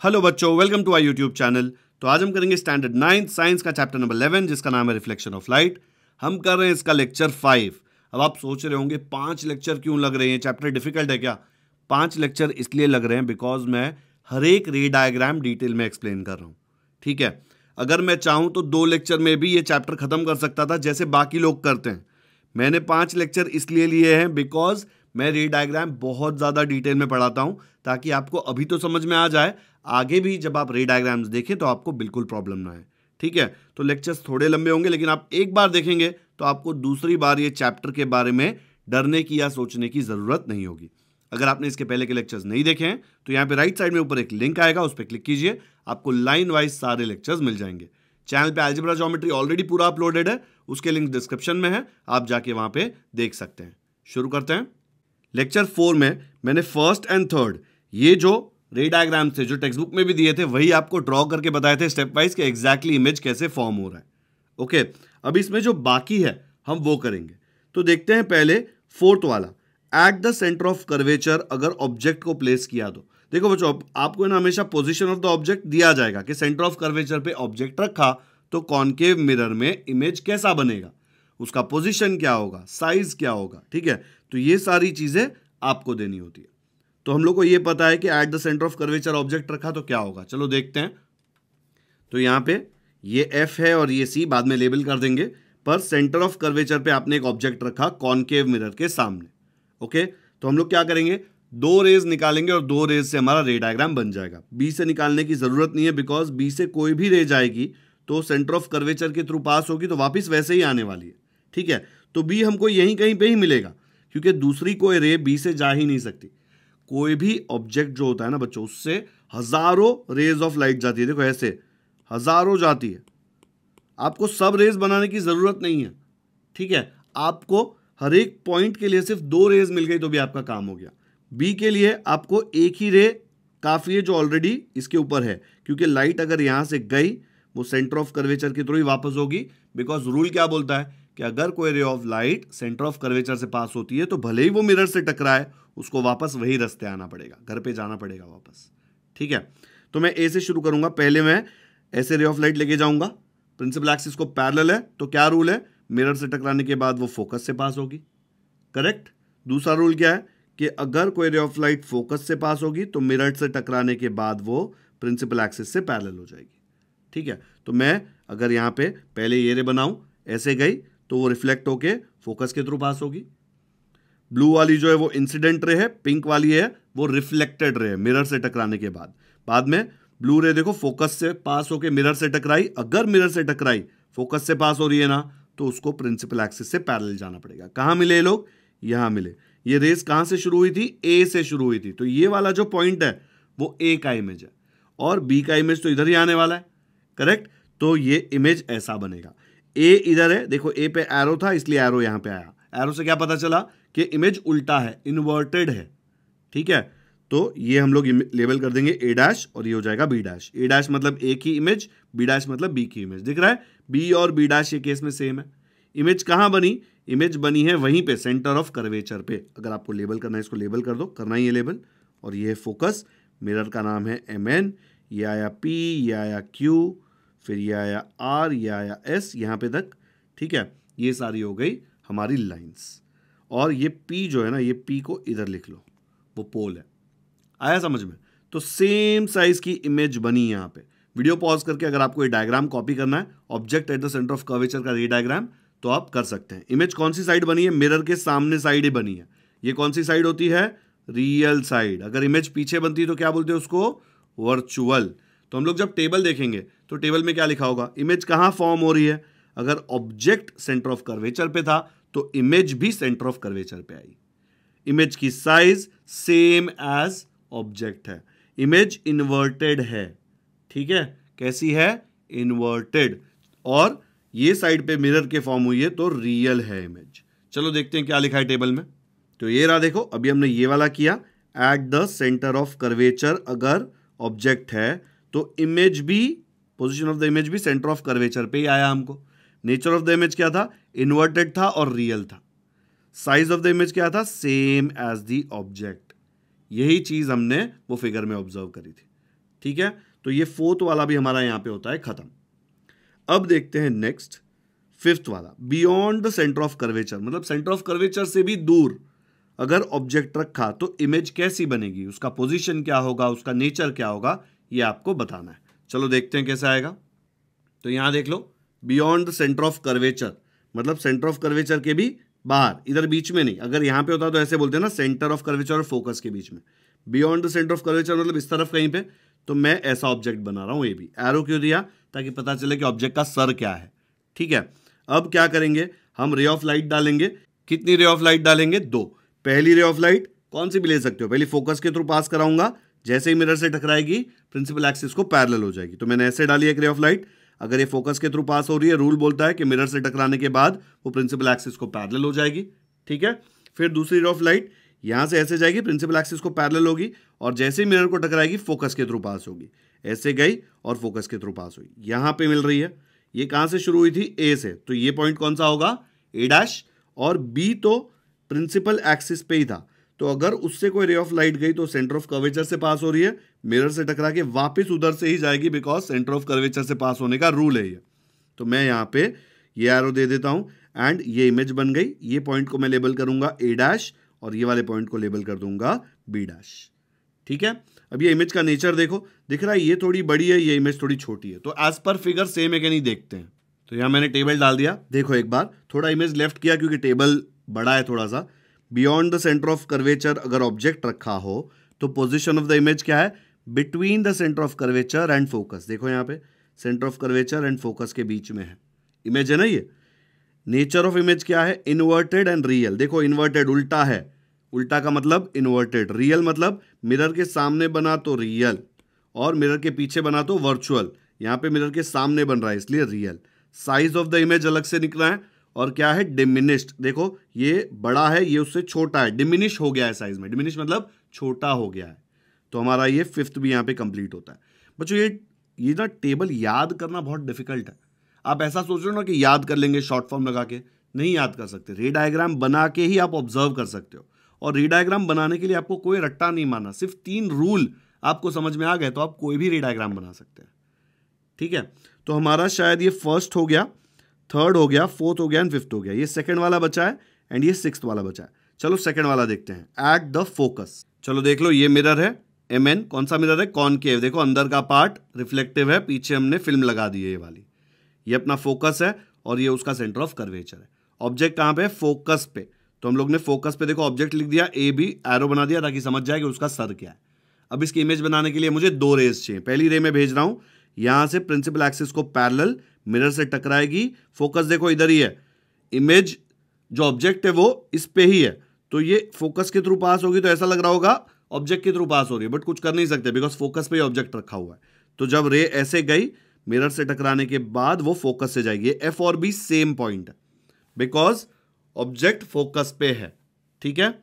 Hello बच्चों, welcome to our YouTube channel. तो आज हम करेंगे स्टैंडर्ड 9 साइंस का चैप्टर नंबर 11 जिसका नाम है रिफ्लेक्शन ऑफ लाइट। हम कर रहे हैं इसका लेक्चर 5। अब आप सोच रहे होंगे 5 लेक्चर क्यों लग रहे हैं, चैप्टर डिफिकल्ट है क्या? 5 लेक्चर इसलिए लग रहे हैं बिकॉज मैं हर एक रे डायग्राम डिटेल में एक्सप्लेन कर रहा हूँ। ठीक है, अगर मैं चाहूँ तो 2 लेक्चर में भी ये चैप्टर खत्म कर सकता था जैसे बाकी लोग करते हैं। मैंने 5 लेक्चर इसलिए लिए हैं बिकॉज मैं रे डायग्राम बहुत ज़्यादा डिटेल में पढ़ाता हूँ ताकि आपको अभी तो समझ में आ जाए, आगे भी जब आप रे डायग्राम्स देखें तो आपको बिल्कुल प्रॉब्लम ना आए। ठीक है, तो लेक्चर्स थोड़े लंबे होंगे लेकिन आप एक बार देखेंगे तो आपको दूसरी बार ये चैप्टर के बारे में डरने की या सोचने की ज़रूरत नहीं होगी। अगर आपने इसके पहले के लेक्चर्स नहीं देखे हैं तो यहाँ पे राइट साइड में ऊपर एक लिंक आएगा, उस पर क्लिक कीजिए, आपको लाइन वाइज सारे लेक्चर्स मिल जाएंगे। चैनल पे अलजेब्रा ज्योमेट्री ऑलरेडी पूरा अपलोडेड है, उसके लिंक डिस्क्रिप्शन में है, आप जाके वहां पे देख सकते हैं। शुरू करते हैं। लेक्चर 4 में मैंने फर्स्ट एंड थर्ड ये जो रे डायग्राम थे जो टेक्स्ट बुक में भी दिए थे वही आपको ड्रॉ करके बताए थे स्टेप वाइज कि एग्जैक्टली इमेज कैसे फॉर्म हो रहा है। ओके, अब इसमें जो बाकी है हम वो करेंगे। तो देखते हैं पहले फोर्थ वाला, at the centre of curvature अगर ऑब्जेक्ट को प्लेस किया तो देखो बच्चों, आपको ना हमेशा पोजीशन ऑफ द ऑब्जेक्ट दिया जाएगा कि सेंटर ऑफ कर्वेचर पे ऑब्जेक्ट रखा तो कॉनकेव मिरर में इमेज कैसा बनेगा, उसका पोजीशन क्या होगा, साइज क्या होगा। ठीक है, तो ये सारी चीजें आपको देनी होती है। तो हम लोग को ये पता है कि at the centre of curvature object रखा तो क्या होगा, चलो देखते हैं। तो यहां पे ये एफ है और ये सी बाद में लेबल कर देंगे, पर सेंटर ऑफ कर्वेचर पे आपने एक ऑब्जेक्ट रखा कॉनकेव मिरर के सामने। ओके, तो हम लोग क्या करेंगे, 2 रेज निकालेंगे और 2 रेज से हमारा रे डायग्राम बन जाएगा। बी से निकालने की जरूरत नहीं है बिकॉज बी से कोई भी रेज आएगी तो सेंटर ऑफ कर्वेचर के थ्रू पास होगी तो वापस वैसे ही आने वाली है। ठीक है, तो बी हमको यहीं कहीं पे ही मिलेगा क्योंकि दूसरी कोई रे बी से जा ही नहीं सकती। कोई भी ऑब्जेक्ट जो होता है ना बच्चों, उससे हजारों रेज ऑफ लाइट जाती है, देखो ऐसे हजारों जाती है। आपको सब रेज बनाने की जरूरत नहीं है। ठीक है, आपको हर एक पॉइंट के लिए सिर्फ 2 रेज मिल गई तो भी आपका काम हो गया। बी के लिए आपको एक ही रे काफी है जो ऑलरेडी इसके ऊपर है, क्योंकि लाइट अगर यहां से गई वो सेंटर ऑफ कर्वेचर के थ्रू ही वापस होगी। बिकॉज रूल क्या बोलता है कि अगर कोई ray of light centre of curvature से पास होती है तो भले ही वो मिरर से टकराए, उसको वापस वही रास्ते आना पड़ेगा, घर पे जाना पड़ेगा वापस। ठीक है, तो मैं ए से शुरू करूंगा। पहले मैं ऐसे रे ऑफ लाइट लेके जाऊंगा, प्रिंसिपल एक्सिस को पैरेलल है तो क्या रूल है, मिरर से टकराने के बाद वो फोकस से पास होगी। करेक्ट। दूसरा रूल क्या है कि अगर कोई रे ऑफ लाइट फोकस से पास होगी तो मिरर से टकराने के बाद वो प्रिंसिपल एक्सिस से पैरेलल हो जाएगी। ठीक है, तो मैं अगर यहां पे पहले ये रे बनाऊं, ऐसे गई तो वो रिफ्लेक्ट होके फोकस के थ्रू पास होगी। ब्लू वाली जो है वो इंसिडेंट रे है, पिंक वाली है वो रिफ्लेक्टेड रे है मिरर से टकराने के बाद। बाद में ब्लू रे देखो फोकस से पास होके मिरर से टकराई, अगर मिरर से टकराई फोकस से पास हो रही है ना तो उसको प्रिंसिपल एक्सिस से पैरेलल जाना पड़ेगा। कहां मिले ये लोग, यहां मिले। ये रेस कहां से शुरू हुई थी, ए से शुरू हुई थी, तो ये वाला जो पॉइंट है वो ए का इमेज है और बी का इमेज तो इधर ही आने वाला है। करेक्ट, तो ये इमेज ऐसा बनेगा। ए इधर है, देखो ए पे एरो था इसलिए एरो यहां पे आया। एरो से क्या पता चला कि इमेज उल्टा है, इन्वर्टेड है। ठीक है, तो ये हम लोग लेबल कर देंगे ए डैश और ये हो जाएगा बी डैश। ए डैश मतलब ए की इमेज, बी डैश मतलब बी की इमेज। दिख रहा है, बी और बी डैश ये केस में सेम है। इमेज कहां बनी, इमेज बनी है वहीं पे सेंटर ऑफ कर्वेचर पे। अगर आपको लेबल करना है इसको लेबल कर दो, करना ही है लेबल। और ये फोकस, मिरर का नाम है MN, ये आया P, ये आया Q, फिर ये आया R, ये आया S यहाँ पे तक। ठीक है, ये सारी हो गई हमारी लाइंस। और ये P जो है ना, ये P को इधर लिख लो, वो पोल है। आया समझ में? तो सेम साइज की इमेज बनी यहाँ पे। वीडियो पॉज करके अगर आपको ये डायग्राम कॉपी करना है, object at the centre of curvature का ये डायग्राम, तो आप कर सकते हैं। इमेज कौन सी साइड बनी है, मिरर के सामने साइड ही बनी है। ये कौन सी साइड होती है, रियल साइड। अगर इमेज पीछे बनती है तो क्या बोलते हैं उसको, वर्चुअल। तो हम लोग जब टेबल देखेंगे तो टेबल में क्या लिखा होगा, इमेज कहां फॉर्म हो रही है। अगर ऑब्जेक्ट सेंटर ऑफ कर्वेचर पे था तो इमेज भी सेंटर ऑफ कर्वेचर पे आई। इमेज की साइज सेम एज ऑब्जेक्ट है। इमेज इन्वर्टेड है। ठीक है, कैसी है, इन्वर्टेड। और ये साइड पे मिरर के फॉर्म हुई है तो रियल है इमेज। चलो देखते हैं क्या लिखा है टेबल में। तो ये रहा, देखो अभी हमने ये वाला किया, at the centre of curvature अगर ऑब्जेक्ट है तो इमेज भी, पोजीशन ऑफ द इमेज भी सेंटर ऑफ कर्वेचर पे ही आया हमको। नेचर ऑफ द इमेज क्या था, इन्वर्टेड था और रियल था। साइज ऑफ द इमेज क्या था, सेम एज द ऑब्जेक्ट। यही चीज हमने वो फिगर में ऑब्जर्व करी थी। ठीक है, तो ये फोर्थ वाला भी हमारा यहां पे होता है खत्म। अब देखते हैं नेक्स्ट फिफ्थ वाला, beyond the centre of curvature, मतलब सेंटर ऑफ कर्वेचर से भी दूर अगर ऑब्जेक्ट रखा तो इमेज कैसी बनेगी, उसका पोजीशन क्या होगा, उसका नेचर क्या होगा, ये आपको बताना है। चलो देखते हैं कैसे आएगा। तो यहां देख लो, beyond the centre of curvature मतलब सेंटर ऑफ कर्वेचर के भी बाहर, इधर बीच में नहीं। अगर यहां पे होता तो ऐसे बोलते हैं ना, सेंटर ऑफ कर्वेचर और फोकस के बीच में। Beyond the centre of curvature मतलब इस तरफ कहीं पे। तो मैं ऐसा ऑब्जेक्ट बना रहा हूं, ये भी एरो क्यों दिया, ताकि पता चले कि ऑब्जेक्ट का सर क्या है। ठीक है, अब क्या करेंगे, हम रे ऑफ लाइट डालेंगे। कितनी रे ऑफ लाइट डालेंगे, 2। पहली रे ऑफ लाइट कौन सी भी ले सकते हो, पहली फोकस के थ्रू पास कराऊंगा, जैसे ही मिरर से टकराएगी प्रिंसिपल एक्सिस को पैरेलल हो जाएगी। तो मैंने ऐसे डाली एक रे ऑफ लाइट। अगर ये फोकस के थ्रू पास हो रही है, रूल बोलता है कि मिरर से टकराने के बाद वो प्रिंसिपल एक्सिस को पैरेलल हो जाएगी। ठीक है, फिर दूसरी रे ऑफ लाइट यहां से ऐसे जाएगी, प्रिंसिपल एक्सिस को पैरेलल होगी, और जैसे ही मिरर को टकराएगी फोकस के थ्रू पास होगी, ऐसे गई और फोकस के थ्रू पास हुई। यहां पे मिल रही है, ये कहां से शुरू हुई थी, ए से, तो ये पॉइंट कौन सा होगा, ए डैश, और बी तो प्रिंसिपल एक्सिस पे ही था। तो अगर उससे कोई रे ऑफ लाइट गई तो सेंटर ऑफ कर्वेचर से पास हो रही है, मिरर से टकरा के वापस उधर से ही जाएगी, बिकॉज सेंटर ऑफ कर्वेचर से पास होने का रूल है ये। तो मैं यहां पे ये एरो दे देता हूं एंड ये इमेज बन गई। ये पॉइंट को मैं लेबल करूंगा ए डैश और ये वाले पॉइंट को लेबल कर दूंगा बी डैश। ठीक है, अब ये इमेज का नेचर देखो, दिख रहा है ये थोड़ी बड़ी है, ये इमेज थोड़ी छोटी है, तो एज पर फिगर सेम है कि नहीं देखते हैं। तो यहां मैंने टेबल डाल दिया, देखो एक बार थोड़ा इमेज लेफ्ट किया क्योंकि टेबल बड़ा है थोड़ा सा। Beyond the centre of curvature अगर ऑब्जेक्ट रखा हो तो पोजीशन ऑफ द इमेज क्या है, between the centre of curvature and focus. देखो यहां पे centre of curvature and focus के बीच में है इमेज, है ना ये। नेचर ऑफ इमेज क्या है, इन्वर्टेड एंड रियल। देखो इन्वर्टेड उल्टा है, उल्टा का मतलब इन्वर्टेड, रियल मतलब मिरर के सामने बना तो रियल और मिरर के पीछे बना तो वर्चुअल। यहां पे मिरर के सामने बन रहा है इसलिए real. Size of the image अलग से निकला है, और क्या है, डिमिनिश्ड। देखो ये बड़ा है, ये उससे छोटा है, डिमिनिश हो गया है साइज में, डिमिनिश मतलब छोटा हो गया है। तो हमारा ये फिफ्थ भी यहां पे कंप्लीट होता है। बच्चों ये ना टेबल याद करना बहुत डिफिकल्ट है। आप ऐसा सोच रहे हो ना कि याद कर लेंगे शॉर्ट फॉर्म लगा के, नहीं याद कर सकते। रे डायग्राम बना के ही आप ऑब्जर्व कर सकते हो, और रे डायग्राम बनाने के लिए आपको कोई रट्टा नहीं मारना, सिर्फ 3 रूल आपको समझ में आ गए तो आप कोई भी रे डायग्राम बना सकते हैं। ठीक है, तो हमारा शायद ये फर्स्ट हो गया, थर्ड हो गया, फोर्थ हो गया एंड फिफ्थ हो गया। ये सेकंड वाला बचा है एंड ये सिक्स्थ वाला बचा है। चलो सेकंड वाला देखते हैं, एट द फोकस। चलो देख लो, ये मिरर है MN, कौन सा मिरर है, कॉनकेव। देखो अंदर का पार्ट रिफ्लेक्टिव है, पीछे हमने फिल्म लगा दी है ये वाली। ये अपना फोकस है और ये उसका सेंटर ऑफ कर्वेचर है। ऑब्जेक्ट कहां पे, फोकस पे। तो हम लोग ने फोकस पे देखो ऑब्जेक्ट लिख दिया, ए बी एरो बना दिया ताकि समझ जाए कि उसका सर क्या है। अब इसकी इमेज बनाने के लिए मुझे 2 रेज चाहिए। पहली रे में भेज रहा हूं, यहां से प्रिंसिपल एक्सिस को पैरेलल मिरर से टकराएगी, फोकस देखो इधर ही है, इमेज जो ऑब्जेक्ट है वो इस पे ही है, तो ये फोकस के थ्रू पास होगी तो ऐसा लग रहा होगा ऑब्जेक्ट के थ्रू पास हो रही है, बट कुछ कर नहीं सकते बिकॉज फोकस पे ही ऑब्जेक्ट रखा हुआ है। तो जब रे ऐसे गई मिरर से टकराने के बाद वो फोकस से जाएगी। एफ और बी सेम पॉइंट है बिकॉज ऑब्जेक्ट फोकस पे है। ठीक है,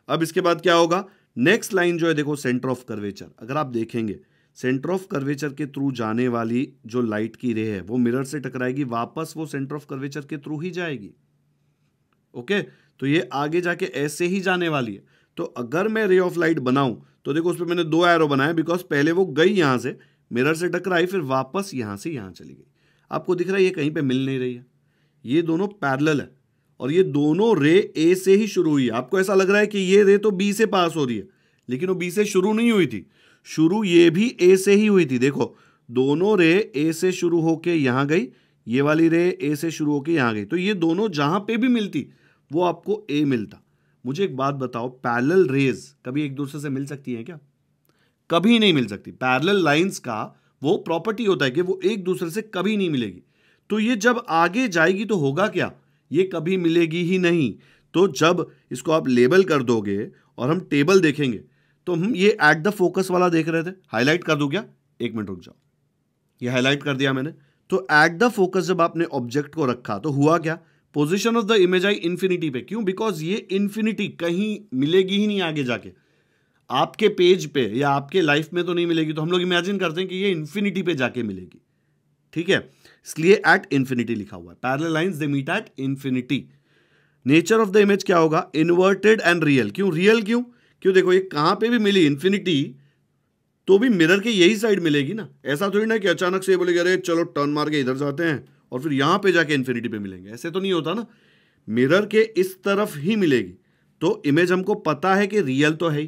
अब इसके बाद क्या होगा, नेक्स्ट लाइन जो है देखो, सेंटर ऑफ कर्वेचर। अगर आप देखेंगे सेंटर ऑफ कर्वेचर के थ्रू जाने वाली जो लाइट की रे है वो मिरर से टकराएगी, वापस वो सेंटर ऑफ कर्वेचर के थ्रू ही जाएगी। ओके, तो ये आगे जाके ऐसे ही जाने वाली है। तो अगर मैं रे ऑफ लाइट बनाऊं तो देखो उस पर मैंने 2 एरो बनाए, बिकॉज पहले वो गई यहां से, मिरर से टकराई, फिर वापस यहां से यहां चली गई। आपको दिख रहा है ये कहीं पे मिल नहीं रही है, ये दोनों पैरेलल है और ये दोनों रे ए से ही शुरू हुई है। आपको ऐसा लग रहा है कि ये रे तो बी से पास हो रही है, लेकिन वो बी से शुरू नहीं हुई थी, शुरू ये भी ए से ही हुई थी। देखो दोनों रे ए से शुरू होके यहां गई, ये वाली रे ए से शुरू होके यहां गई, तो ये दोनों जहां पे भी मिलती वो आपको ए मिलता। मुझे एक बात बताओ, पैरेलल रेज कभी एक दूसरे से मिल सकती है क्या? कभी नहीं मिल सकती। पैरेलल लाइंस का वो प्रॉपर्टी होता है कि वो एक दूसरे से कभी नहीं मिलेगी। तो ये जब आगे जाएगी तो होगा क्या, ये कभी मिलेगी ही नहीं। तो जब इसको आप लेबल कर दोगे और हम टेबल देखेंगे तो हम ये एट द फोकस वाला देख रहे थे, हाईलाइट कर दूं क्या? 1 मिनट रुक जाओ, ये हाईलाइट कर दिया मैंने। तो एट द फोकस जब आपने ऑब्जेक्ट को रखा तो हुआ क्या, position of the image I infinity पे। क्यों? बिकॉज ये इंफिनिटी कहीं मिलेगी ही नहीं आगे जाके, आपके पेज पे या आपके लाइफ में तो नहीं मिलेगी। तो हम लोग इमेजिन करते हैं कि ये इंफिनिटी पे जाके मिलेगी। ठीक है, इसलिए एट इंफिनिटी लिखा हुआ है। Parallel lines they meet at infinity. Nature of the image क्या होगा, इन्वर्टेड एंड रियल। क्यों रियल? क्यों देखो ये कहां पे भी मिली इंफिनिटी, तो भी मिरर के यही साइड मिलेगी ना। ऐसा थोड़ी ना कि अचानक से बोलेगा अरे चलो टर्न मार के इधर जाते हैं और फिर यहां पे जाके इन्फिनिटी पे मिलेंगे, ऐसे तो नहीं होता ना। मिरर के इस तरफ ही मिलेगी। तो इमेज हमको पता है कि रियल तो है ही,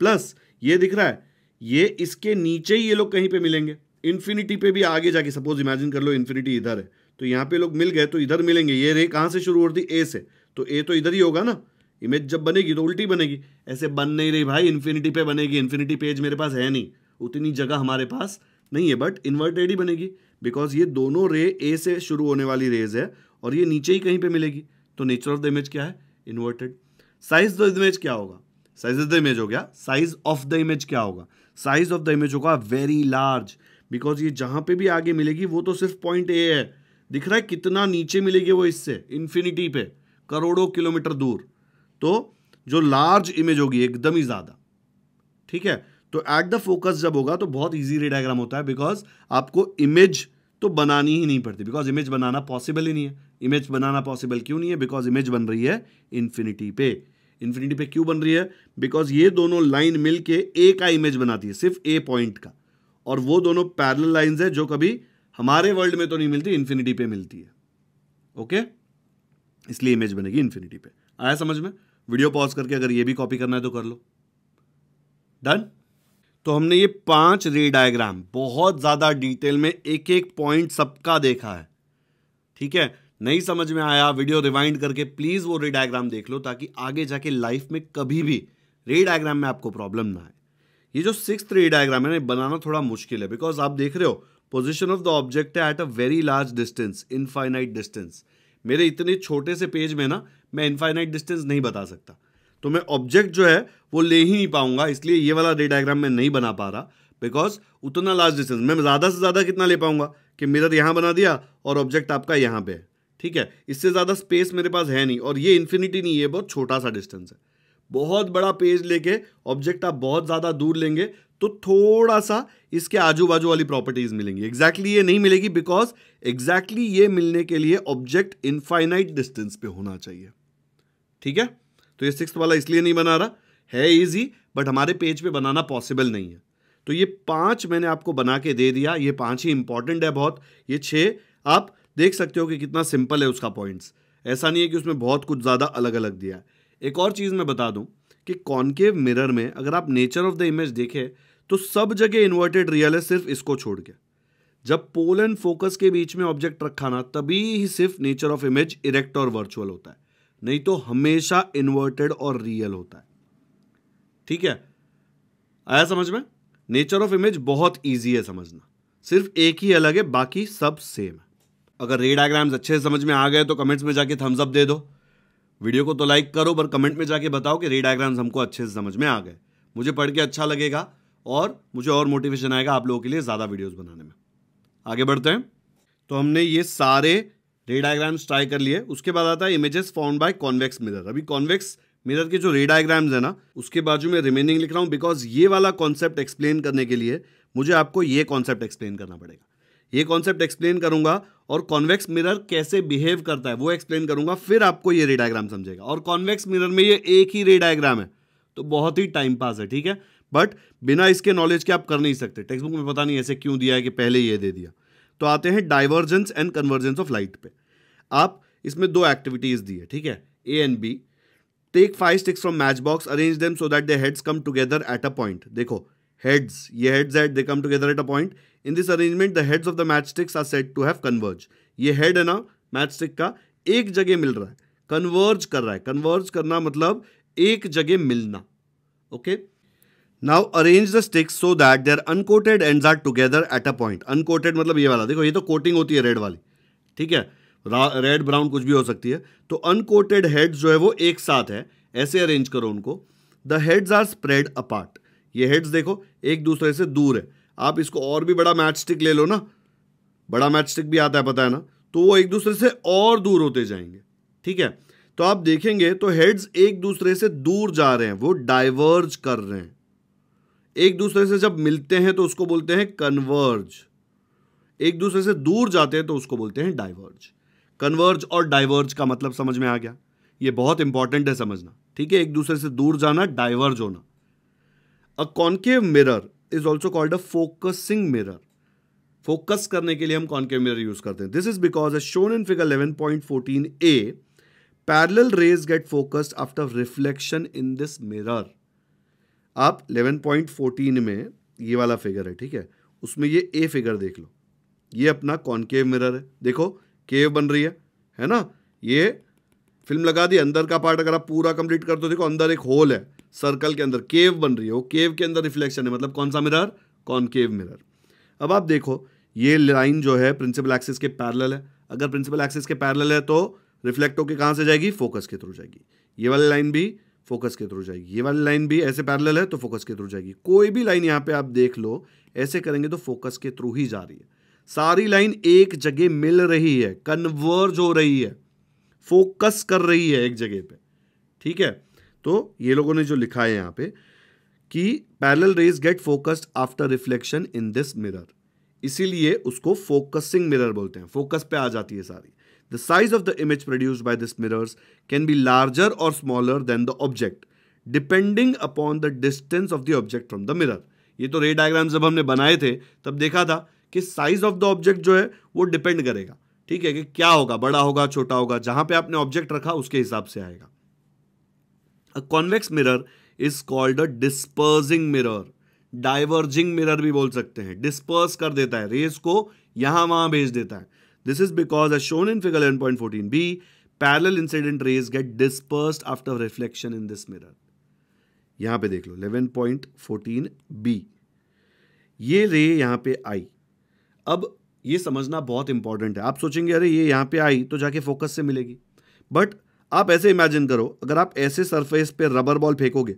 प्लस ये दिख रहा है ये इसके नीचे ही ये लोग कहीं पे मिलेंगे। इन्फिनिटी पे भी आगे जाके सपोज इमेजिन कर लो इन्फिनिटी इधर है, तो यहाँ पे लोग मिल गए तो इधर मिलेंगे। ये रे कहाँ से शुरू होती? ए से, तो ए तो इधर ही होगा ना। इमेज जब बनेगी तो उल्टी बनेगी, ऐसे बन नहीं रही भाई, इन्फिनिटी पे बनेगी। इन्फिनिटी पेज मेरे पास है नहीं, उतनी जगह हमारे पास नहीं है, बट इन्वर्टेड ही बनेगी बिकॉज ये दोनों रे ए से शुरू होने वाली रेज है और ये नीचे ही कहीं पे मिलेगी। तो नेचर ऑफ द इमेज क्या है? Inverted. Size of the image क्या होगा? साइज ऑफ द इमेज हो गया। साइज ऑफ द इमेज क्या होगा? साइज ऑफ द इमेज होगा वेरी लार्ज, बिकॉज ये जहां पे भी आगे मिलेगी वो तो सिर्फ पॉइंट ए है। दिख रहा है कितना नीचे मिलेगी वो इससे, इन्फिनिटी पे, करोड़ों किलोमीटर दूर। तो जो लार्ज इमेज होगी एकदम ही ज्यादा, ठीक है। तो एट द फोकस जब होगा तो बहुत इजी रे डायग्राम होता है, बिकॉज आपको इमेज तो बनानी ही नहीं पड़ती, बिकॉज इमेज बनाना पॉसिबल ही नहीं है। इमेज बनाना पॉसिबल क्यों नहीं है? बिकॉज इमेज बन रही है इन्फिनिटी पे। इन्फिनिटी पे क्यों बन रही है? बिकॉज ये दोनों लाइन मिलके ए का इमेज बनाती है, सिर्फ ए पॉइंट का, और वो दोनों पैरेलल लाइंस है जो कभी हमारे वर्ल्ड में तो नहीं मिलती, इन्फिनिटी पे मिलती है। ओके, इसलिए इमेज बनेगी इन्फिनिटी पे। आया समझ में? वीडियो पॉज करके अगर ये भी कॉपी करना है तो कर लो। डन। तो हमने ये 5 रे डायग्राम बहुत ज्यादा डिटेल में एक एक पॉइंट सबका देखा है, ठीक है। नहीं समझ में आया, वीडियो रिवाइंड करके प्लीज वो रे डायग्राम देख लो, ताकि आगे जाके लाइफ में कभी भी रे डायग्राम में आपको प्रॉब्लम ना आए। ये जो 6th रे डायग्राम है ना, बनाना थोड़ा मुश्किल है, बिकॉज आप देख रहे हो पोजीशन ऑफ द ऑब्जेक्ट है at a very large distance, infinite distance. मेरे इतने छोटे से पेज में ना मैं इनफाइनाइट डिस्टेंस नहीं बता सकता, तो मैं ऑब्जेक्ट जो है वो ले ही नहीं पाऊंगा। इसलिए ये वाला रे डायग्राम मैं नहीं बना पा रहा, बिकॉज उतना लार्ज डिस्टेंस मैं ज्यादा से ज्यादा कितना ले पाऊंगा कि मिरर यहां बना दिया और ऑब्जेक्ट आपका यहां पे है, ठीक है। इससे ज्यादा स्पेस मेरे पास है नहीं, और ये इन्फिनिटी नहीं है, बहुत छोटा सा डिस्टेंस है। बहुत बड़ा पेज लेके ऑब्जेक्ट आप बहुत ज्यादा दूर लेंगे तो थोड़ा सा इसके आजू बाजू वाली प्रॉपर्टीज मिलेंगी। एग्जैक्टली ये नहीं मिलेगी, बिकॉज एग्जैक्टली ये मिलने के लिए ऑब्जेक्ट इनफाइनाइट डिस्टेंस पे होना चाहिए, ठीक है। तो ये 6th वाला इसलिए नहीं बना रहा है, इजी, बट हमारे पेज पे बनाना पॉसिबल नहीं है। तो ये 5 मैंने आपको बना के दे दिया, ये 5 ही इंपॉर्टेंट है बहुत। ये 6 आप देख सकते हो कि कितना सिंपल है उसका पॉइंट्स, ऐसा नहीं है कि उसमें बहुत कुछ ज्यादा अलग अलग दिया है। एक और चीज मैं बता दूं कि कॉनकेव मिरर में अगर आप नेचर ऑफ द इमेज देखें तो सब जगह इन्वर्टेड रियल है, सिर्फ इसको छोड़ के। जब पोल एंड फोकस के बीच में ऑब्जेक्ट रखा ना, तभी ही सिर्फ नेचर ऑफ इमेज इरेक्ट और वर्चुअल होता है, नहीं तो हमेशा इन्वर्टेड और रियल होता है, ठीक है। आया समझ में? नेचर ऑफ इमेज बहुत ईजी है समझना, सिर्फ एक ही अलग है, बाकी सब सेम है। अगर रे डायग्राम्स अच्छे से समझ में आ गए तो कमेंट्स में जाके थम्स अप दे दो। वीडियो को तो लाइक करो, पर कमेंट में जाके बताओ कि रे डायग्राम्स हमको अच्छे से समझ में आ गए। मुझे पढ़ के अच्छा लगेगा और मुझे और मोटिवेशन आएगा आप लोगों के लिए ज़्यादा वीडियोस बनाने में। आगे बढ़ते हैं। तो हमने ये सारे रे डायग्राम्स ट्राई कर लिए। उसके बाद आता है images found by convex mirror. अभी कॉन्वेक्स मिरर के जो रे डायग्राम्स है ना, उसके बाजू में रिमेनिंग लिख रहा हूँ, बिकॉज ये वाला कॉन्सेप्ट एक्सप्लेन करने के लिए मुझे आपको ये कॉन्सेप्ट एक्सप्लेन करना पड़ेगा। ये कॉन्सेप्ट एक्सप्लेन करूंगा और कॉन्वेक्स मिरर कैसे बिहेव करता है वो एक्सप्लेन करूंगा, फिर आपको ये रे डायग्राम समझेगा। और कॉन्वेक्स मिरर में ये एक ही रे डायग्राम है, तो बहुत ही टाइम पास है, ठीक है। बट बिना इसके नॉलेज के आप कर नहीं सकते। टेक्स्ट बुक में पता नहीं ऐसे क्यों दिया है कि पहले ये दे दिया। तो आते हैं divergence and convergence of light पे। आप इसमें 2 एक्टिविटीज दी है, ठीक है, A and B. Take 5 sticks from match box, arrange them so that the heads come together at a point. देखो हेड्स, ये हेड्स है, they come together at a point. In this arrangement the heads of the match sticks are said to have converge. ये head है ना match stick का, एक जगह मिल रहा है, कन्वर्ज कर रहा है। कन्वर्ज करना मतलब एक जगह मिलना, okay. Now arrange the sticks so that their uncoated ends are together at a point. Uncoated मतलब ये वाला, देखो ये तो कोटिंग होती है रेड वाली, ठीक है, रेड ब्राउन कुछ भी हो सकती है। तो अनकोटेड हेड्स जो है वो एक साथ है, ऐसे अरेंज करो उनको। The heads are spread apart. ये हेड्स देखो एक दूसरे से दूर है। आप इसको और भी बड़ा मैच स्टिक ले लो ना, बड़ा मैच स्टिक भी आता है पता है ना, तो वो एक दूसरे से और दूर होते जाएंगे, ठीक है। तो आप देखेंगे तो हेड्स एक दूसरे से दूर जा रहे हैं, वो डाइवर्ज कर रहे हैं। एक दूसरे से जब मिलते हैं तो उसको बोलते हैं कन्वर्ज, एक दूसरे से दूर जाते हैं तो उसको बोलते हैं डाइवर्ज। कन्वर्ज और डाइवर्ज का मतलब समझ में आ गया? ये बहुत इंपॉर्टेंट है समझना, ठीक है। एक दूसरे से दूर जाना, डाइवर्ज होना। A concave mirror is also called a focusing mirror. Focus करने के लिए हम कॉनकेव मिरर यूज करते हैं। This is because as shown in figure 11.14a parallel rays get focused after reflection in this mirror. आप 11.14 में ये वाला फिगर है, ठीक है, उसमें ये ए फिगर देख लो, ये अपना कॉनकेव मिरर है, देखो केव बन रही है ना, ये फिल्म लगा दी, अंदर का पार्ट अगर आप पूरा कंप्लीट कर दो, देखो अंदर एक होल है, सर्कल के अंदर केव बन रही है, वो केव के अंदर रिफ्लेक्शन है, मतलब कौन सा मिरर, कॉनकेव मिरर। अब आप देखो ये लाइन जो है प्रिंसिपल एक्सिस के पैरेलल है, अगर प्रिंसिपल एक्सिस के पैरेलल है तो रिफ्लेक्ट होकर कहां से जाएगी, फोकस के थ्रू जाएगी। ये वाली लाइन भी फोकस के थ्रू जाएगी, ये वाली लाइन भी ऐसे पैरेलल है तो फोकस के थ्रू जाएगी। कोई भी लाइन यहां पे आप देख लो ऐसे करेंगे तो फोकस के थ्रू ही जा रही है। सारी लाइन एक जगह मिल रही है, कन्वर्ज हो रही है, फोकस कर रही है एक जगह पे, ठीक है। तो ये लोगों ने जो लिखा है यहां पे कि parallel rays get focused after reflection in this mirror, इसीलिए उसको फोकसिंग मिरर बोलते हैं, फोकस पे आ जाती है सारी। The size of the image produced by this mirrors can be larger और smaller than the object depending upon the distance of the object from the mirror. ये तो रे डायग्राम जब हमने बनाए थे तब देखा था कि साइज ऑफ द ऑब्जेक्ट जो है वो डिपेंड करेगा, ठीक है, कि क्या होगा, बड़ा होगा छोटा होगा, जहां पे आपने ऑब्जेक्ट रखा उसके हिसाब से आएगा। A convex mirror is called a dispersing mirror, diverging mirror भी बोल सकते हैं, डिस्पर्स कर देता है, रेस को यहां वहां भेज देता है। This is because as shown in figure 11.14b parallel incident rays get dispersed after reflection in this mirror. यहां पे देख लो 11.14b, ये रे यहां पे आई। अब ये समझना बहुत इंपॉर्टेंट है, आप सोचेंगे अरे ये यहां पे आई तो जाके फोकस से मिलेगी, बट आप ऐसे इमेजिन करो, अगर आप ऐसे सरफेस पे रबर बॉल फेंकोगे,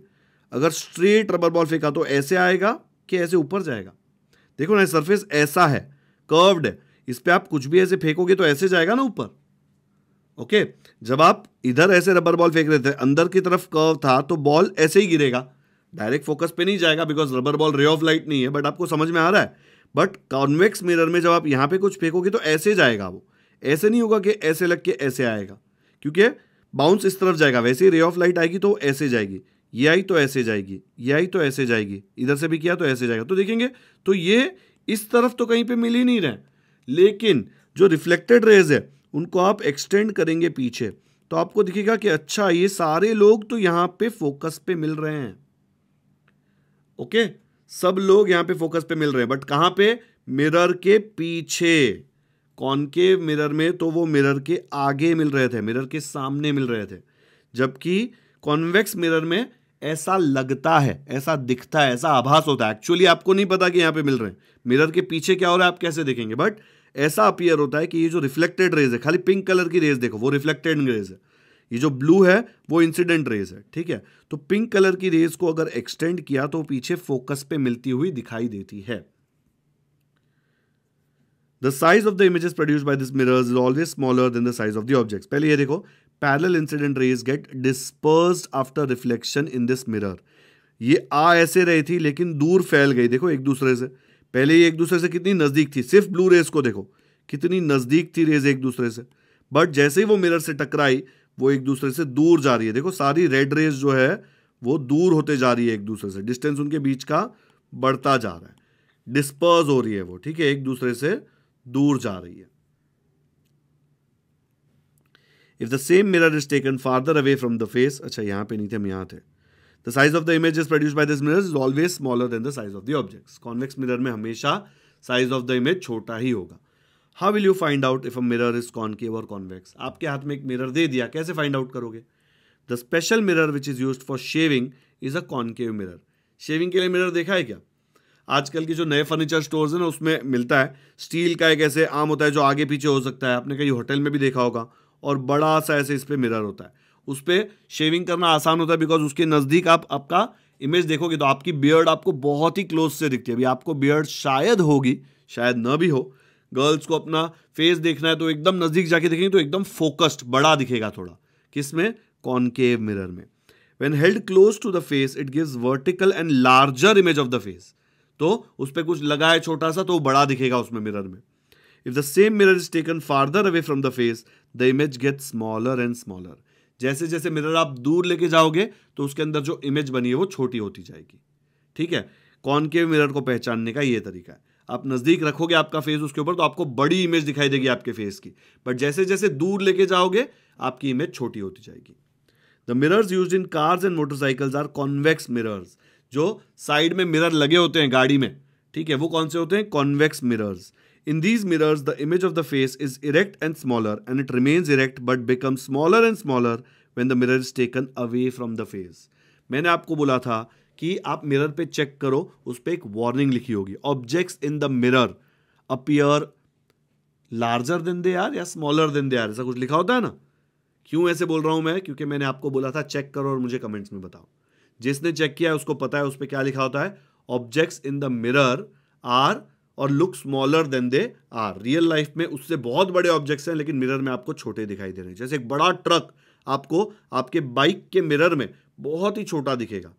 अगर स्ट्रेट रबर बॉल फेंका तो ऐसे आएगा कि ऐसे ऊपर जाएगा। देखो ना सरफेस ऐसा है, कर्व्ड है, इस पे आप कुछ भी ऐसे फेंकोगे तो ऐसे जाएगा ना ऊपर। ओके, जब आप इधर ऐसे रबर बॉल फेंक रहे थे, अंदर की तरफ कर्व था तो बॉल ऐसे ही गिरेगा, डायरेक्ट फोकस पे नहीं जाएगा, because rubber ball ray of light नहीं है। बट आपको समझ में आ रहा है, बट कॉन्वेक्स मिरर में जब आप यहां पे कुछ फेंकोगे तो ऐसे जाएगा, वो ऐसे नहीं होगा कि ऐसे लग के ऐसे आएगा, क्योंकि बाउंस इस तरफ जाएगा। वैसे ही रे ऑफ लाइट आएगी तो ऐसे जाएगी, ये आई तो ऐसे जाएगी, ये आई तो ऐसे जाएगी, इधर से भी किया तो ऐसे जाएगा। तो देखेंगे तो ये इस तरफ तो कहीं पे मिल ही नहीं रहे, लेकिन जो रिफ्लेक्टेड रेज है उनको आप एक्सटेंड करेंगे पीछे तो आपको दिखेगा कि अच्छा ये सारे लोग तो यहां पे फोकस पे मिल रहे हैं। ओके, सब लोग यहां पे फोकस पे मिल रहे हैं, बट कहां पे, मिरर के पीछे। कॉनकेव मिरर में तो वो मिरर के आगे मिल रहे थे, मिरर के सामने मिल रहे थे, जबकि कॉन्वेक्स मिरर में ऐसा लगता है, ऐसा दिखता है, ऐसा आभास होता है। एक्चुअली आपको नहीं पता कि यहां पे मिल रहे हैं, मिरर के पीछे क्या हो रहा है आप कैसे देखेंगे, बट ऐसा अपीयर होता है कि ये जो रिफ्लेक्टेड रेज है, खाली पिंक कलर की रेज देखो वो रिफ्लेक्टेड रेज है, ये जो ब्लू है वो इंसिडेंट रेज है, ठीक है। तो पिंक कलर की रेज को अगर एक्सटेंड किया तो पीछे फोकस पे मिलती हुई दिखाई देती है। The size of the images produced by these mirrors is always smaller than the size of the objects. पहले ये देखो, parallel incident rays get dispersed after reflection in this mirror. ये आ ऐसे रही थी लेकिन दूर फैल गई, देखो एक दूसरे से। पहले ये एक दूसरे से कितनी नजदीक थी, सिर्फ ब्लू रेस को देखो कितनी नजदीक थी रेज एक दूसरे से, बट जैसे ही वो मिरर से टकराई वो एक दूसरे से दूर जा रही है। देखो सारी रेड रेज जो है वो दूर होते जा रही है एक दूसरे से, डिस्टेंस उनके बीच का बढ़ता जा रहा है, डिस्पर्स हो रही है वो, ठीक है, एक दूसरे से दूर जा रही है। If the same mirror is taken farther away from the face, अच्छा यहां पे नहीं थे, हम यहां थे, the size of the images produced by this mirrors is always smaller than the size of the objects. Convex mirror में हमेशा साइज ऑफ द इमेज छोटा ही होगा। How will you find out if a mirror is concave और convex? आपके हाथ में एक mirror दे दिया, कैसे फाइंड आउट करोगे? The special mirror which is used for shaving is a concave mirror. Shaving के लिए मिरर देखा है क्या? आजकल की जो नए फर्नीचर स्टोर्स हैं ना उसमें मिलता है, स्टील का एक ऐसे आर्म होता है जो आगे पीछे हो सकता है, आपने कहीं होटल में भी देखा होगा, और बड़ा सा ऐसे इस पे मिरर होता है, उस पर शेविंग करना आसान होता है, बिकॉज उसके नज़दीक आप आपका इमेज देखोगे तो आपकी बियर्ड आपको बहुत ही क्लोज से दिखती है। अभी आपको बियर्ड शायद होगी, शायद न भी हो, गर्ल्स को अपना फेस देखना है तो एकदम नज़दीक जाके देखेंगे तो एकदम फोकस्ड बड़ा दिखेगा थोड़ा, किसमें? कॉनकेव मिरर में। When held close to the face it gives vertical and larger image of the face, तो उस पर कुछ लगा है छोटा सा तो बड़ा दिखेगा उसमें मिरर में। If the same mirror is taken farther away from the face the image get smaller and smaller. जैसे जैसे मिरर आप दूर लेके जाओगे तो उसके अंदर जो इमेज बनी है वो छोटी होती जाएगी, ठीक है। कॉनकेव मिरर को पहचानने का ये तरीका है। आप नजदीक रखोगे आपका फेस उसके ऊपर तो आपको बड़ी इमेज दिखाई देगी आपके फेस की, बट जैसे जैसे दूर लेके जाओगे आपकी इमेज छोटी होती जाएगी। The mirrors used in cars and motorcycles are convex mirrors. जो साइड में मिरर लगे होते हैं गाड़ी में, ठीक है, वो कौन से होते हैं? Convex mirrors. In these mirrors, the image of the face is erect and smaller, and it remains erect but becomes smaller and smaller when the mirror is taken away from the face. मैंने आपको बोला था कि आप mirror पे check करो, उस पे एक वार्निंग लिखी होगी, objects in the mirror appear larger than they are या स्मॉलर देन दे आर, ऐसा कुछ लिखा होता है ना। क्यों ऐसे बोल रहा हूं मैं? क्योंकि मैंने आपको बोला था चेक करो और मुझे कमेंट्स में बताओ। जिसने चेक किया है उसको पता है उस पे क्या लिखा होता है। Objects in the mirror are और look smaller than they are. Real life में उससे बहुत बड़े ऑब्जेक्ट्स हैं लेकिन मिरर में आपको छोटे दिखाई दे रहे हैं। जैसे एक बड़ा ट्रक आपको आपके बाइक के मिरर में बहुत ही छोटा दिखेगा।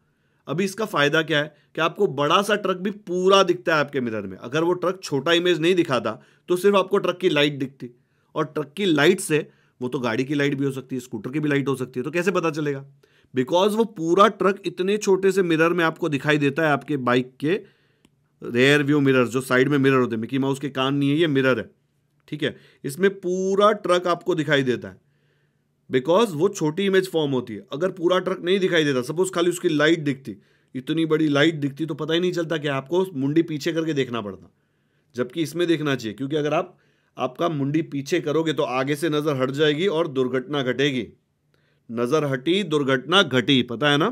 अभी इसका फायदा क्या है कि आपको बड़ा सा ट्रक भी पूरा दिखता है आपके मिरर में। अगर वो ट्रक छोटा इमेज नहीं दिखाता तो सिर्फ आपको ट्रक की लाइट दिखती, और ट्रक की लाइट से, वो तो गाड़ी की लाइट भी हो सकती है, स्कूटर की भी लाइट हो सकती है, तो कैसे पता चलेगा? बिकॉज वो पूरा ट्रक इतने छोटे से मिरर में आपको दिखाई देता है। आपके बाइक के रेयर व्यू मिरर, जो साइड में मिरर होते हैं, मिकी माउस के कान नहीं है, ये मिरर है, ठीक है, इसमें पूरा ट्रक आपको दिखाई देता है बिकॉज वो छोटी इमेज फॉर्म होती है। अगर पूरा ट्रक नहीं दिखाई देता, सपोज खाली उसकी लाइट दिखती, इतनी बड़ी लाइट दिखती, तो पता ही नहीं चलता कि आपको मुंडी पीछे करके देखना पड़ता, जबकि इसमें देखना चाहिए, क्योंकि अगर आपका मुंडी पीछे करोगे तो आगे से नजर हट जाएगी और दुर्घटना घटेगी। नजर हटी दुर्घटना घटी, पता है ना।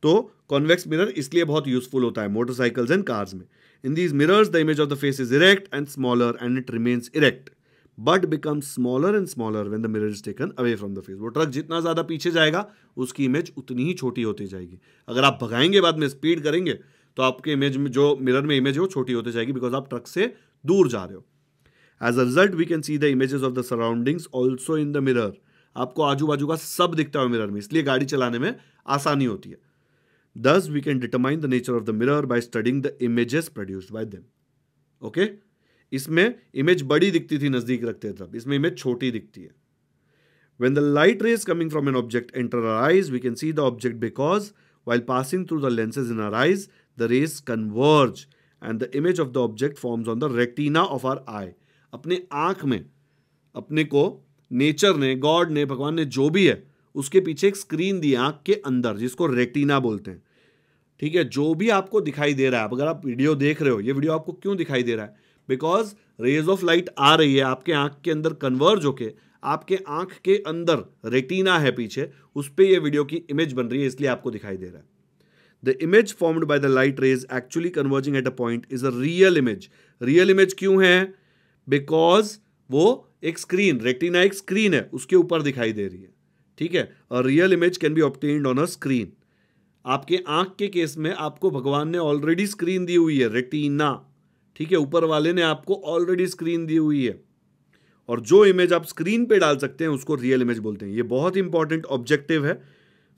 तो कॉन्वेक्स मिरर इसलिए बहुत यूजफुल होता है मोटरसाइकिल्स एंड कार्स में। In these mirrors the image of the face is erect and smaller and it remains erect but becomes smaller and smaller when the mirror is taken away from the face. वो truck जितना ज्यादा पीछे जाएगा उसकी image उतनी ही छोटी होती जाएगी। अगर आप भगाएंगे, बाद में स्पीड करेंगे, तो आपके इमेज में जो मिरर में इमेज है वो छोटी होती जाएगी बिकॉज आप ट्रक से दूर जा रहे हो। As a result we can see the images of the surroundings also in the mirror. आपको आजू बाजू का सब दिखता है मिरर में, इसलिए गाड़ी चलाने में आसानी होती है। Thus, we can determine the nature of the mirror by studying the images produced by them. Okay? इसमें इमेज बड़ी दिखती थी नजदीक रखते तब, इसमें इमेज छोटी दिखती है। When the light rays coming from an object enter our eyes, we can see the object because while passing through the lenses in our eyes, the rays converge and the image of the object forms on the retina of our eye. अपने आंख में अपने को nature ने, God ने, भगवान ने, जो भी है, उसके पीछे एक स्क्रीन दी आंख के अंदर जिसको रेटिना बोलते हैं, ठीक है। जो भी आपको दिखाई दे रहा है, अगर आप वीडियो देख रहे हो, ये वीडियो आपको क्यों दिखाई दे रहा है? बिकॉज रेज ऑफ लाइट आ रही है आपके आंख के अंदर, कन्वर्ज होके आपके आंख के अंदर रेटिना है पीछे, उस पे ये वीडियो की इमेज बन रही है, इसलिए आपको दिखाई दे रहा है। The image formed by the light rays actually converging at a point is a real image. Real image क्यों है? बिकॉज वो एक स्क्रीन, रेटिना एक स्क्रीन है, उसके ऊपर दिखाई दे रही है, ठीक है। अ real image can be obtained on a screen. आपके आंख के केस में आपको भगवान ने ऑलरेडी स्क्रीन दी हुई है, रेटिना, ठीक है, ऊपर वाले ने आपको ऑलरेडी स्क्रीन दी हुई है, और जो इमेज आप स्क्रीन पे डाल सकते हैं उसको रियल इमेज बोलते हैं। ये बहुत इंपॉर्टेंट ऑब्जेक्टिव है,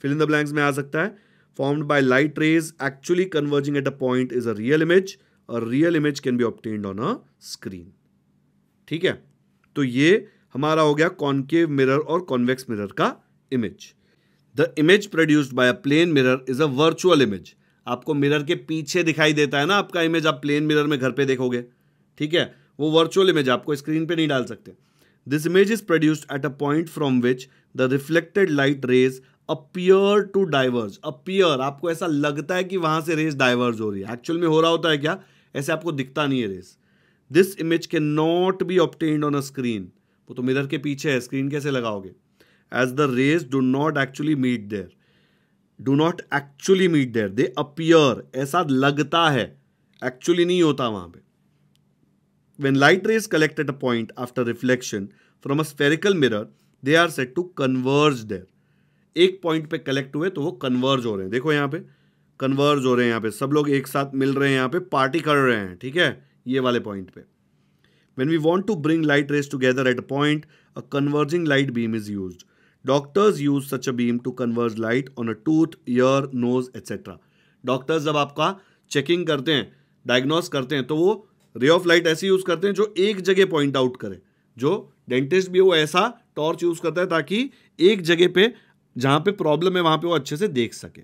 फिल इन द ब्लैंक्स में आ सकता है। Formed by light rays actually converging at a point is a real image, और real image can be obtained on a screen, ठीक है। तो ये हमारा हो गया कॉनकेव मिरर और कॉन्वेक्स मिरर का image. The image produced by a plane mirror is a virtual image. आपको मिरर के पीछे दिखाई देता है ना आपका इमेज, आप प्लेन मिरर में घर पे देखोगे, ठीक है, वो वर्चुअल इमेज, आपको स्क्रीन पे नहीं डाल सकते। This image is produced at a point from which the reflected light rays appear to diverge. Appear, आपको ऐसा लगता है कि वहां से रेज डाइवर्ज हो रही है, एक्चुअल में हो रहा होता है क्या? ऐसे आपको दिखता नहीं है rays. This image can not be obtained on a screen. वो तो मिरर के पीछे है, स्क्रीन कैसे लगाओगे? As the rays do not actually meet there, they appear, ऐसा लगता है, actually नहीं होता वहां पे। When light rays collect at a point after reflection from a spherical mirror, they are said to converge there. एक पॉइंट पे collect हुए तो वो कन्वर्ज हो रहे हैं, देखो यहाँ पे कन्वर्ज हो रहे हैं, यहाँ पे सब लोग एक साथ मिल रहे हैं, यहाँ पे पार्टी कर रहे हैं, ठीक है, ये वाले पॉइंट पे। When we want to bring light rays together at a point, a converging light beam is used. Doctors use such a beam to converge light on a tooth, ear, nose, etc. Doctors जब आपका checking करते हैं, diagnose करते हैं, तो वो ray of light ऐसी use करते हैं जो एक जगह पॉइंट आउट करे। जो डेंटिस्ट भी है वो ऐसा टॉर्च यूज करता है ताकि एक जगह पे जहां पे प्रॉब्लम है वहां पे वो अच्छे से देख सके।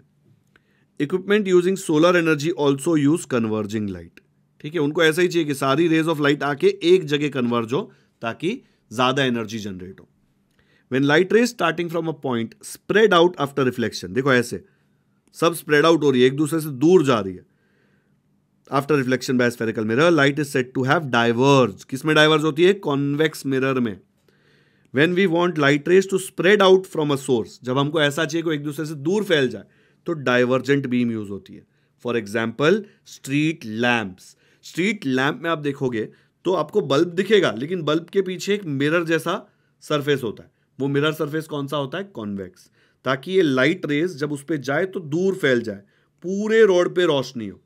Equipment using solar energy also use converging light. ठीक है, उनको ऐसा ही चाहिए कि सारी रेज ऑफ लाइट आके एक जगह कन्वर्ज हो ताकि ज्यादा एनर्जी जनरेट हो। When light rays starting from a point spread out after reflection, देखो ऐसे सब स्प्रेड आउट हो रही है, एक दूसरे से दूर जा रही है। After reflection by spherical mirror, light is said to have diverge. किसमें डाइवर्ज होती है? कॉन्वेक्स मिरर में। When we want light rays to spread out from a source, जब हमको ऐसा चाहिए कि एक दूसरे से दूर फैल जाए, तो डाइवर्जेंट बीम यूज होती है। For example street lamps. Street lamp में आप देखोगे तो आपको बल्ब दिखेगा, लेकिन बल्ब के पीछे एक मिरर जैसा सरफेस होता है। वो मिरर सरफेस कौन सा होता है? कॉन्वेक्स, ताकि ये लाइट रेज जब उस पर जाए तो दूर फैल जाए, पूरे रोड पे रोशनी हो।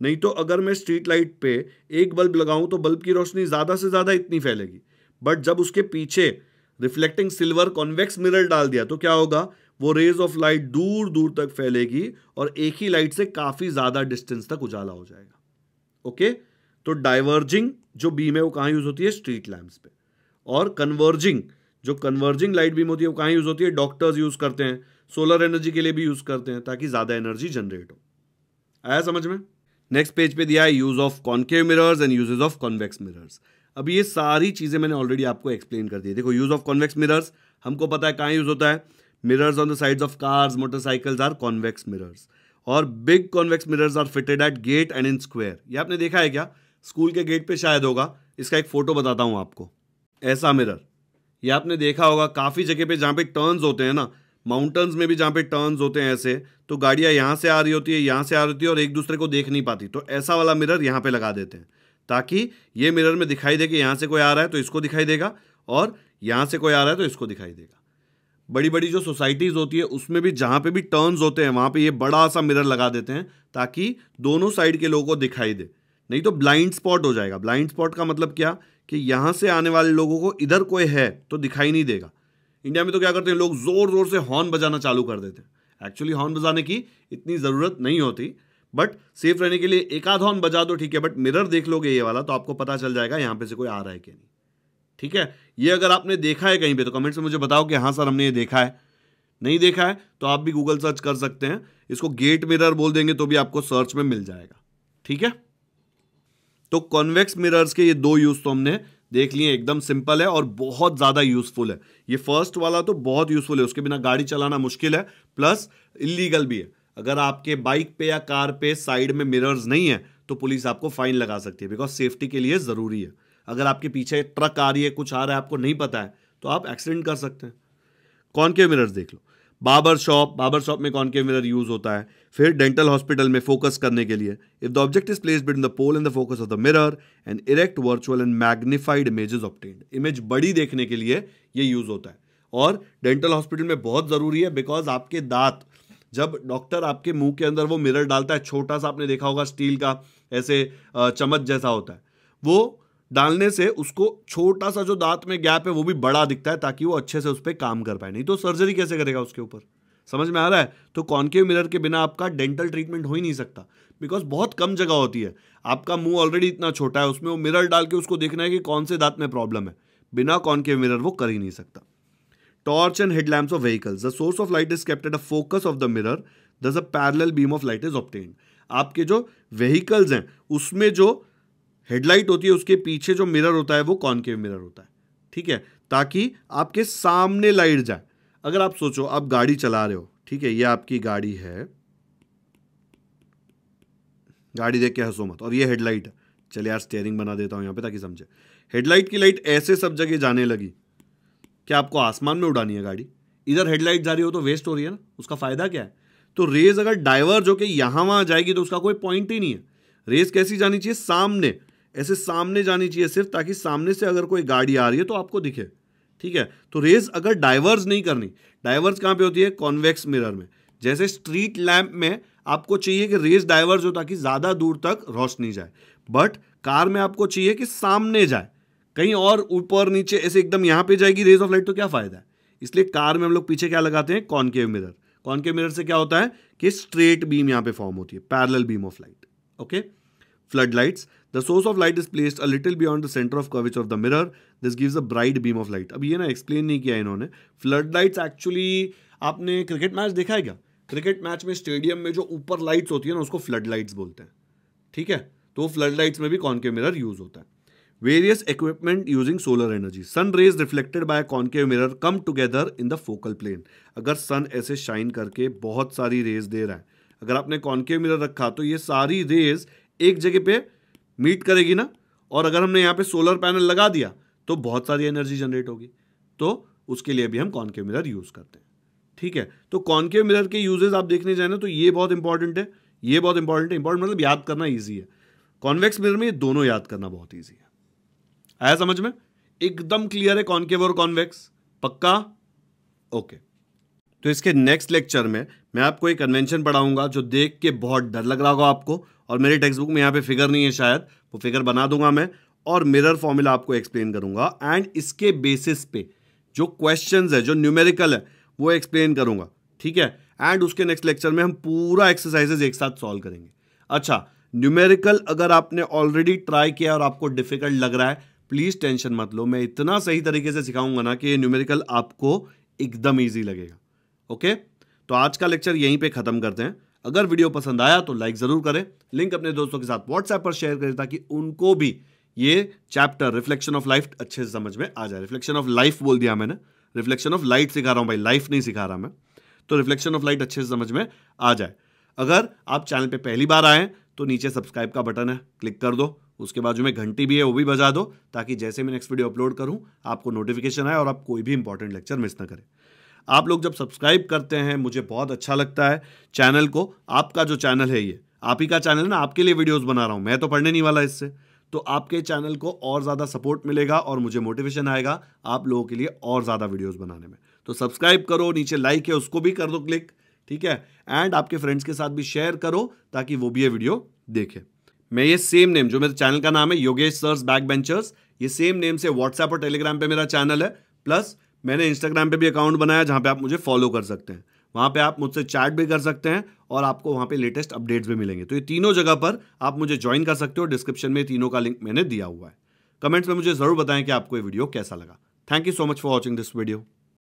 नहीं तो अगर मैं स्ट्रीट लाइट पे एक बल्ब लगाऊं तो बल्ब की रोशनी ज्यादा से ज्यादा इतनी फैलेगी, बट जब उसके पीछे रिफ्लेक्टिंग सिल्वर कॉन्वेक्स मिरर डाल दिया तो क्या होगा? वो रेज ऑफ लाइट दूर दूर तक फैलेगी और एक ही लाइट से काफी ज्यादा डिस्टेंस तक उजाला हो जाएगा। ओके, तो डाइवर्जिंग जो बीम है वो कहां यूज होती है? स्ट्रीट लैंप्स पे। और कन्वर्जिंग, जो कन्वर्जिंग लाइट बीम होती है वो कहां यूज होती है? डॉक्टर्स यूज करते हैं, सोलर एनर्जी के लिए भी यूज करते हैं ताकि ज्यादा एनर्जी जनरेट हो। आया समझ में? नेक्स्ट पेज पे दिया है use of concave mirrors and uses of convex mirrors. अब ये सारी चीजें मैंने ऑलरेडी आपको एक्सप्लेन कर दी। देखो, यूज ऑफ कॉन्वेक्स मिरर्स हमको पता है कहां यूज होता है। Mirrors on the sides of cars, motorcycles are convex mirrors, और big convex mirrors are fitted at gate and in square. ये आपने देखा है क्या? स्कूल के गेट पे शायद होगा। इसका एक फोटो बताता हूं आपको। ऐसा मिरर ये आपने देखा होगा काफी जगह पे जहां पे टर्न्स होते हैं ना, माउंटेन्स में भी जहां पे टर्न्स होते हैं ऐसे, तो गाड़ियां यहां से आ रही होती है, यहां से आ रही होती है और एक दूसरे को देख नहीं पाती, तो ऐसा वाला मिरर यहां पे लगा देते हैं ताकि ये मिरर में दिखाई दे कि यहां से कोई आ रहा है तो इसको दिखाई देगा, और यहां से कोई आ रहा है तो इसको दिखाई देगा। बड़ी बड़ी जो सोसाइटीज होती है उसमें भी जहां पे भी टर्न्स होते हैं वहां पे ये बड़ा सा मिरर लगा देते हैं ताकि दोनों साइड के लोगों को दिखाई दे, नहीं तो ब्लाइंड स्पॉट हो जाएगा। ब्लाइंड स्पॉट का मतलब क्या? कि यहां से आने वाले लोगों को इधर कोई है तो दिखाई नहीं देगा। इंडिया में तो क्या करते हैं लोग, जोर जोर से हॉर्न बजाना चालू कर देते हैं। एक्चुअली हॉर्न बजाने की इतनी जरूरत नहीं होती, बट सेफ रहने के लिए एक आध हॉर्न बजा दो, ठीक है, बट मिरर देख लोगे ये वाला तो आपको पता चल जाएगा यहां पे से कोई आ रहा है कि नहीं। ठीक है, ये अगर आपने देखा है कहीं पे तो कमेंट्स में मुझे बताओ कि हाँ सर हमने ये देखा है। नहीं देखा है तो आप भी गूगल सर्च कर सकते हैं, इसको गेट मिरर बोल देंगे तो भी आपको सर्च में मिल जाएगा। ठीक है, तो कॉन्वेक्स मिरर्स के ये दो यूज तो हमने देख लिए, एकदम सिंपल है और बहुत ज्यादा यूजफुल है। ये फर्स्ट वाला तो बहुत यूजफुल है, उसके बिना गाड़ी चलाना मुश्किल है, प्लस इलीगल भी है। अगर आपके बाइक पे या कार पे साइड में मिरर्स नहीं है तो पुलिस आपको फाइन लगा सकती है, बिकॉज सेफ्टी के लिए जरूरी है। अगर आपके पीछे ट्रक आ रही है, कुछ आ रहा है, आपको नहीं पता है तो आप एक्सीडेंट कर सकते हैं। कॉनकेव मिरर्स देख लो, बाबर शॉप में कॉनकेव मिरर यूज होता है। फिर डेंटल हॉस्पिटल में फोकस करने के लिए, if the object is placed between the pole and the focus of the mirror and erect virtual and magnified images obtained, image बड़ी देखने के लिए ये यूज होता है। और डेंटल हॉस्पिटल में बहुत जरूरी है, बिकॉज आपके दांत, जब डॉक्टर आपके मुंह के अंदर वो मिरर डालता है, छोटा सा आपने देखा होगा स्टील का ऐसे चम्मच जैसा होता है, वो डालने से उसको छोटा सा जो दांत में गैप है वो भी बड़ा दिखता है ताकि वो अच्छे से उस पर काम कर पाए, नहीं तो सर्जरी कैसे करेगा उसके ऊपर। समझ में आ रहा है? तो कॉनकेव मिरर के बिना आपका डेंटल ट्रीटमेंट हो ही नहीं सकता, बिकॉज बहुत कम जगह होती है। आपका मुंह ऑलरेडी इतना छोटा है, उसमें वो मिरर डाल के उसको देखना है कि कौन से दांत में प्रॉब्लम है, बिना कॉनकेव मिरर वो कर ही नहीं सकता। Torch and headlamps of vehicles, the source of light is kept at the focus of the mirror, thus a parallel beam of light is obtained. आपके जो व्हीकल्स हैं उसमें जो हेडलाइट होती है उसके पीछे जो मिरर होता है वो कॉनकेव मिरर होता है। ठीक है, ताकि आपके सामने लाइट जाए। अगर आप सोचो आप गाड़ी चला रहे हो, ठीक है, ये आपकी गाड़ी है, गाड़ी देख के हंसो मत, और ये हेडलाइट है। चलिए यार स्टीयरिंग बना देता हूं यहां पे ताकि समझे। हेडलाइट की लाइट ऐसे सब जगह जाने लगी, क्या आपको आसमान में उड़ानी है गाड़ी? इधर हेडलाइट जा रही हो तो वेस्ट हो रही है ना, उसका फायदा क्या है? तो रेज अगर डाइवर्ज होकर यहां वहां जाएगी तो उसका कोई पॉइंट ही नहीं है। रेज कैसी जानी चाहिए? सामने, ऐसे सामने जानी चाहिए सिर्फ, ताकि सामने से अगर कोई गाड़ी आ रही है तो आपको दिखे। ठीक है, तो रेज अगर डाइवर्स नहीं करनी, डाइवर्स कहां पे होती है? कॉन्वेक्स मिरर में। जैसे स्ट्रीट लैंप में आपको चाहिए कि रेज डाइवर्स हो ताकि ज्यादा दूर तक रोशनी जाए, बट कार में आपको चाहिए कि सामने जाए, कहीं और ऊपर नीचे ऐसे एकदम यहां पे जाएगी रेज ऑफ लाइट तो क्या फायदा है? इसलिए कार में हम लोग पीछे क्या लगाते हैं? Concave mirror. कॉनकेव मिरर से क्या होता है कि स्ट्रेट बीम यहां पे फॉर्म होती है, parallel beam of light. Okay, floodlights, the source of light is placed a little beyond the center of curvature of the mirror, this gives a bright beam of light। अब ये ना explain नहीं किया इन्होंने। floodlights actually आपने cricket match देखा है क्या? क्रिकेट मैच में स्टेडियम में जो ऊपर लाइट्स होती है ना, उसको फ्लड लाइट्स बोलते हैं, ठीक है। तो फ्लड लाइट्स में भी कॉनकेव मिरर यूज होता है। Various equipment using solar energy, sun rays reflected by concave mirror come together in the focal plane. अगर सन ऐसे शाइन करके बहुत सारी रेज दे रहा है, अगर आपने कॉनकेव मिरर रखा तो ये सारी रेज एक जगह पे मीट करेगी ना, और अगर हमने यहाँ पे सोलर पैनल लगा दिया तो बहुत सारी एनर्जी जनरेट होगी, तो उसके लिए भी हम कॉनकेव मिरर यूज करते हैं, ठीक है। तो कॉनकेव मिरर के यूजेस आप देखने जाए ना तो ये बहुत इंपॉर्टेंट है, ये बहुत इंपॉर्टेंट है। इंपॉर्टेंट मतलब याद करना ईजी है। कॉन्वेक्स मिरर में ये दोनों याद करना बहुत ईजी है। आया समझ में? एकदम क्लियर है कॉनकेव और कॉन्वेक्स, पक्का? ओके। तो इसके नेक्स्ट लेक्चर में मैं आपको एक कन्वेंशन पढ़ाऊंगा जो देख के बहुत डर लग रहा होगा आपको, और मेरे टेक्स्ट बुक में यहाँ पे फिगर नहीं है, शायद वो फिगर बना दूंगा मैं, और मिरर फॉर्मूला आपको एक्सप्लेन करूंगा, एंड इसके बेसिस पे जो क्वेश्चंस है, जो न्यूमेरिकल है, वो एक्सप्लेन करूंगा, ठीक है। एंड उसके नेक्स्ट लेक्चर में हम पूरा एक्सरसाइजेज एक साथ सॉल्व करेंगे। अच्छा, न्यूमेरिकल अगर आपने ऑलरेडी ट्राई किया और आपको डिफिकल्ट लग रहा है, प्लीज टेंशन मत लो, मैं इतना सही तरीके से सिखाऊंगा ना कि ये न्यूमेरिकल आपको एकदम ईजी लगेगा। ओके, तो आज का लेक्चर यहीं पे खत्म करते हैं। अगर वीडियो पसंद आया तो लाइक जरूर करें, लिंक अपने दोस्तों के साथ व्हाट्सएप पर शेयर करें ताकि उनको भी ये चैप्टर रिफ्लेक्शन ऑफ लाइट अच्छे से समझ में आ जाए। रिफ्लेक्शन ऑफ लाइफ बोल दिया मैंने, रिफ्लेक्शन ऑफ लाइट सिखा रहा हूं भाई, लाइफ नहीं सिखा रहा मैं। तो रिफ्लेक्शन ऑफ लाइट अच्छे से समझ में आ जाए। अगर आप चैनल पे पहली बार आए तो नीचे सब्सक्राइब का बटन है, क्लिक कर दो, उसके बाजू में घंटी भी है, वो भी बजा दो, ताकि जैसे मैं नेक्स्ट वीडियो अपलोड करूं आपको नोटिफिकेशन आए और आप कोई भी इंपॉर्टेंट लेक्चर मिस ना करें। आप लोग जब सब्सक्राइब करते हैं मुझे बहुत अच्छा लगता है चैनल को। आपका जो चैनल है ये आप ही का चैनल है ना, आपके लिए वीडियोस बना रहा हूं, मैं तो पढ़ने नहीं वाला इससे। तो आपके चैनल को और ज़्यादा सपोर्ट मिलेगा और मुझे मोटिवेशन आएगा आप लोगों के लिए और ज़्यादा वीडियोस बनाने में। तो सब्सक्राइब करो, नीचे लाइक है उसको भी कर दो क्लिक, ठीक है। एंड आपके फ्रेंड्स के साथ भी शेयर करो ताकि वो भी ये वीडियो देखें। मैं ये सेम नेम, जो मेरे चैनल का नाम है योगेश सर्स बैक बेंचर्स, ये सेम नेम से व्हाट्सएप और टेलीग्राम पे मेरा चैनल है, प्लस मैंने इंस्टाग्राम पे भी अकाउंट बनाया जहां पे आप मुझे फॉलो कर सकते हैं। वहां पे आप मुझसे चैट भी कर सकते हैं और आपको वहां पे लेटेस्ट अपडेट्स भी मिलेंगे। तो ये तीनों जगह पर आप मुझे ज्वाइन कर सकते हो। डिस्क्रिप्शन में तीनों का लिंक मैंने दिया हुआ है। कमेंट्स में मुझे जरूर बताएं कि आपको ये वीडियो कैसा लगा। Thank you so much for watching this video.